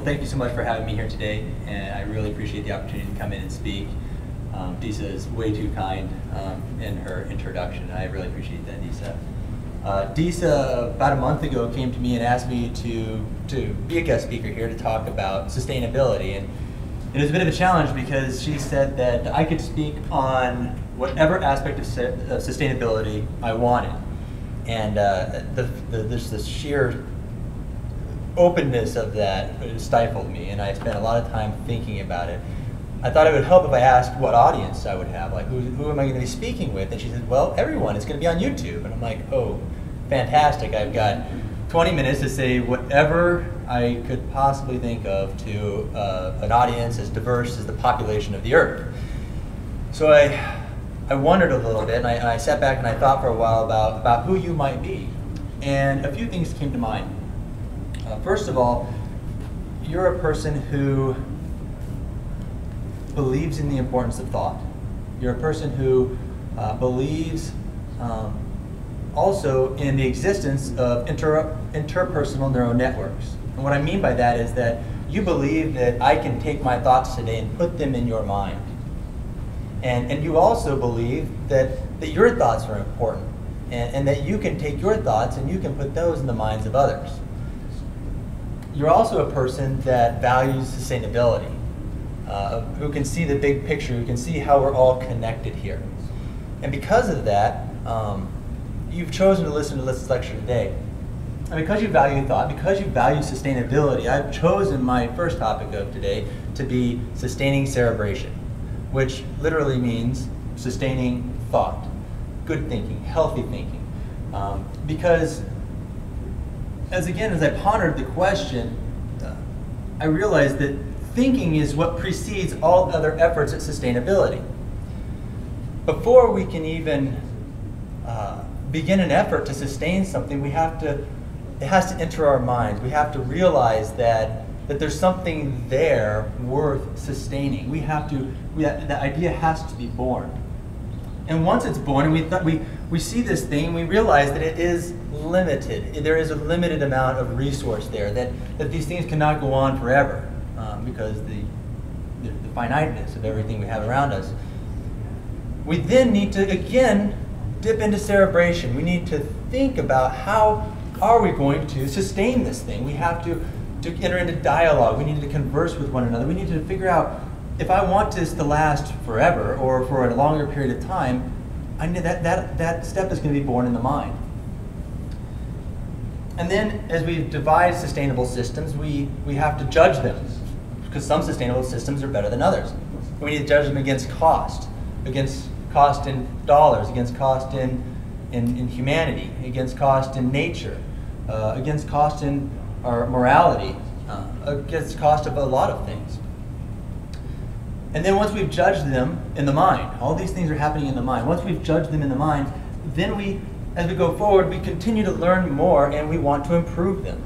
thank you so much for having me here today, and I really appreciate the opportunity to come in and speak. Disa is way too kind in her introduction. I really appreciate that, Disa. Disa, about a month ago, came to me and asked me to be a guest speaker here to talk about sustainability. And it was a bit of a challenge because she said that I could speak on whatever aspect of sustainability I wanted. And there's this sheer openness of that stifled me, and I spent a lot of time thinking about it. I thought it would help if I asked what audience I would have, like who am I going to be speaking with? And she said, well, everyone, it's going to be on YouTube. And I'm like, oh, fantastic. I've got 20 minutes to say whatever I could possibly think of to an audience as diverse as the population of the earth. So I wondered a little bit, and I sat back and I thought for a while about who you might be. And a few things came to mind. First of all, you're a person who believes in the importance of thought. You're a person who believes also in the existence of interpersonal neural networks. And what I mean by that is that you believe that I can take my thoughts today and put them in your mind. And you also believe that your thoughts are important, and that you can take your thoughts and you can put those in the minds of others. You're also a person that values sustainability, who can see the big picture, who can see how we're all connected here. And because of that, you've chosen to listen to this lecture today. And because you value thought, because you value sustainability, I've chosen my first topic of today to be sustaining cerebration, which literally means sustaining thought, good thinking, healthy thinking. Because as I pondered the question, I realized that thinking is what precedes all other efforts at sustainability. Before we can even begin an effort to sustain something, it has to enter our minds. We have to realize that there's something there worth sustaining. The idea has to be born. And once it's born, and we see this thing, and we realize that it is limited. There is a limited amount of resource there, that these things cannot go on forever because the finiteness of everything we have around us. We then need to, again, dip into cerebration. We need to think about how are we going to sustain this thing. We have to enter into dialogue. We need to converse with one another. We need to figure out, if I want this to last forever or for a longer period of time, I need that step is going to be born in the mind. And then as we divide sustainable systems, we have to judge them, because some sustainable systems are better than others. We need to judge them against cost in dollars, against cost in humanity, against cost in nature, against cost in our morality, against cost of a lot of things. And then once we've judged them in the mind, all these things are happening in the mind. Once we've judged them in the mind, then as we go forward, we continue to learn more, and we want to improve them.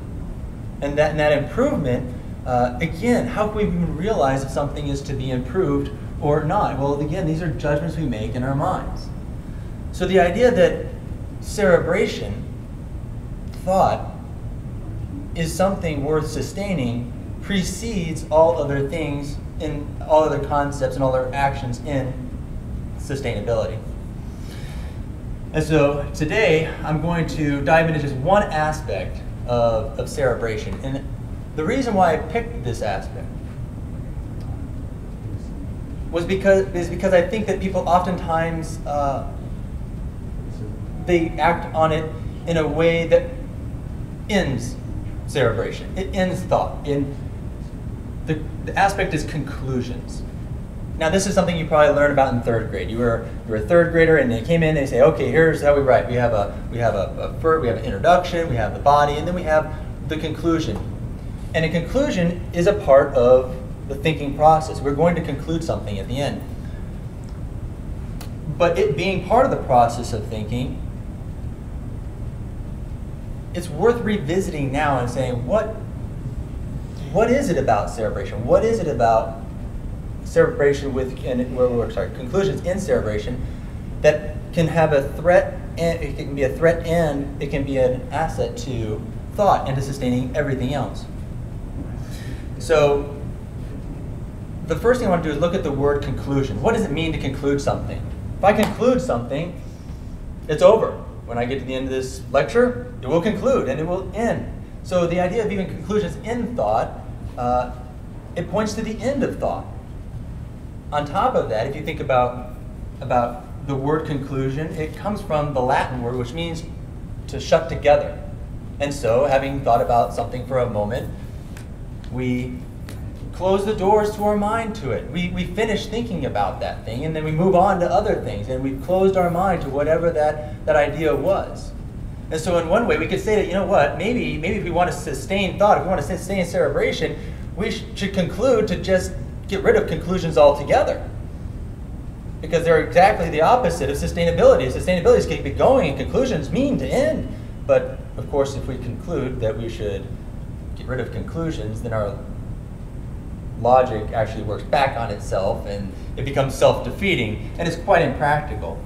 And that improvement, again, how can we even realize if something is to be improved or not? Well, again, these are judgments we make in our minds. So the idea that cerebration, thought, is something worth sustaining precedes all other things, in all other concepts and all other actions in sustainability. And so today I'm going to dive into just one aspect of cerebration. And the reason why I picked this aspect is because I think that people oftentimes they act on it in a way that ends cerebration. It ends thought. The aspect is conclusions. Now, this is something you probably learned about in third grade. You were a third grader, and they came in. They say, "Okay, here's how we write. We have an introduction, we have the body, and then we have the conclusion." And a conclusion is a part of the thinking process. We're going to conclude something at the end. But it being part of the process of thinking, it's worth revisiting now and saying, what is it about cerebration? What is it about cerebration conclusions in cerebration that can have a threat, and it can be a threat and it can be an asset to thought and to sustaining everything else? So the first thing I want to do is look at the word conclusion. What does it mean to conclude something? If I conclude something, it's over. When I get to the end of this lecture, it will conclude and it will end. So the idea of even conclusions in thought, it points to the end of thought. On top of that, if you think about the word conclusion, it comes from the Latin word which means to shut together. And so, having thought about something for a moment, we close the doors to our mind to it. We finish thinking about that thing, and then we move on to other things, and we've closed our mind to whatever that idea was. And so in one way, we could say that, you know what, maybe if we want to sustain thought, if we want to sustain cerebration, we should conclude to just get rid of conclusions altogether. Because they're exactly the opposite of sustainability. Sustainability is keep it going, and conclusions mean to end. But of course, if we conclude that we should get rid of conclusions, then our logic actually works back on itself, and it becomes self-defeating, and it's quite impractical.